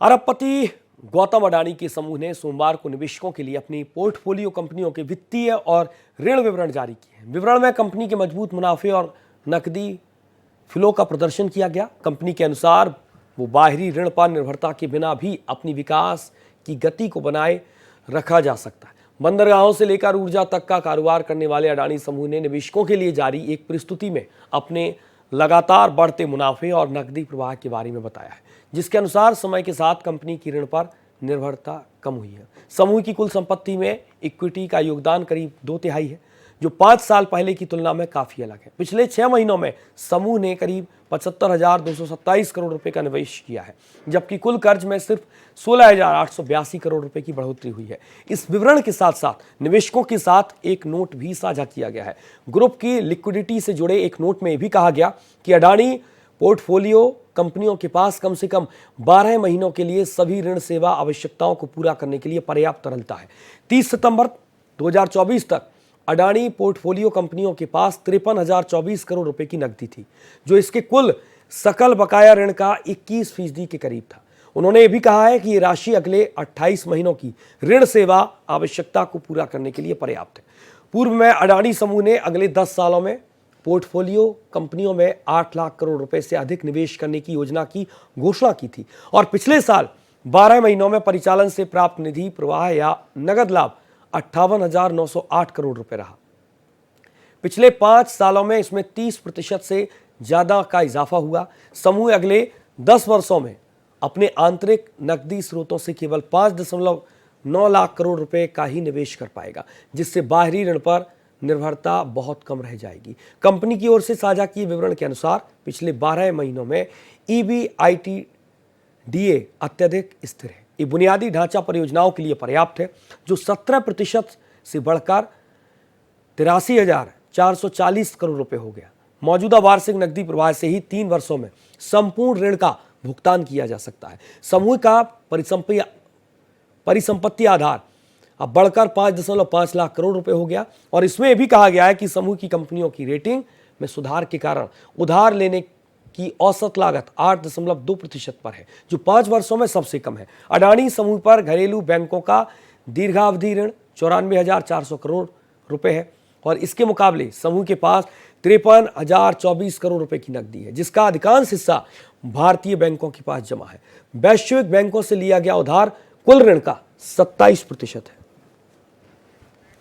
अरबपति गौतम अडानी के समूह ने सोमवार को निवेशकों के लिए अपनी पोर्टफोलियो कंपनियों के वित्तीय और ऋण विवरण जारी किए। विवरण में कंपनी के मजबूत मुनाफे और नकदी फ्लो का प्रदर्शन किया गया। कंपनी के अनुसार वो बाहरी ऋण पर निर्भरता के बिना भी अपनी विकास की गति को बनाए रखा जा सकता है। बंदरगाहों से लेकर ऊर्जा तक का कारोबार करने वाले अडानी समूह ने निवेशकों के लिए जारी एक प्रस्तुति में अपने लगातार बढ़ते मुनाफे और नकदी प्रवाह के बारे में बताया है, जिसके अनुसार समय के साथ कंपनी की ऋण पर निर्भरता कम हुई है। समूह की कुल संपत्ति में इक्विटी का योगदान करीब 2/3 है, जो 5 साल पहले की तुलना में काफी अलग है। पिछले 6 महीनों में समूह ने करीब 75,227 करोड़ रुपए का निवेश किया है, जबकि कुल कर्ज में सिर्फ 16,882 करोड़ रुपए की बढ़ोतरी हुई है। इस विवरण के साथ साथ निवेशकों के साथ एक नोट भी साझा किया गया है। ग्रुप की लिक्विडिटी से जुड़े एक नोट में भी कहा गया कि अडानी पोर्टफोलियो कंपनियों के पास कम से कम 12 महीनों के लिए सभी ऋण सेवा आवश्यकताओं को पूरा करने के लिए पर्याप्त तरलता है। 30 सितंबर 2024 तक अडानी पोर्टफोलियो कंपनियों के पास 53,024 करोड़ रुपए की नकदी थी, जो इसके कुल सकल बकाया ऋण का 21% के करीब था। उन्होंने यह भी कहा है कि ये राशि अगले 28 महीनों की ऋण सेवा आवश्यकता को पूरा करने के लिए पर्याप्त है। पूर्व में अडानी समूह ने अगले 10 सालों में पोर्टफोलियो कंपनियों में 8 लाख करोड़ रुपए से अधिक निवेश करने की योजना की घोषणा की थी और पिछले साल 12 महीनों में परिचालन से प्राप्त निधि प्रवाह या नगद लाभ 58,908 करोड़ रुपए रहा। पिछले 5 सालों में इसमें 30% से ज्यादा का इजाफा हुआ। समूह अगले 10 वर्षों में अपने आंतरिक नकदी स्रोतों से केवल 5.9 लाख करोड़ रुपए का ही निवेश कर पाएगा, जिससे बाहरी ऋण पर निर्भरता बहुत कम रह जाएगी। कंपनी की ओर से साझा किए विवरण के अनुसार पिछले 12 महीनों में EBITDA अत्यधिक स्थिर है। ये बुनियादी ढांचा परियोजनाओं के लिए पर्याप्त है, जो 17% से बढ़कर 83,440 करोड़ रुपए हो गया। मौजूदा वार्षिक नकदी प्रवाह से ही 3 वर्षों में संपूर्ण ऋण का भुगतान किया जा सकता है। समूह का परिसंपत्ति आधार अब बढ़कर 5.5 लाख करोड़ रुपए हो गया और इसमें यह भी कहा गया है कि समूह की कंपनियों की रेटिंग में सुधार के कारण उधार लेने की औसत लागत 8.2% पर है, जो 5 वर्षों में सबसे कम है। अडानी समूह पर घरेलू बैंकों का दीर्घावधि ऋण 94,400 करोड़ रुपए है और इसके मुकाबले समूह के पास 53,024 करोड़ रुपए की नकदी है, जिसका अधिकांश हिस्सा भारतीय बैंकों के पास जमा है। वैश्विक बैंकों से लिया गया उधार कुल ऋण का 27% है।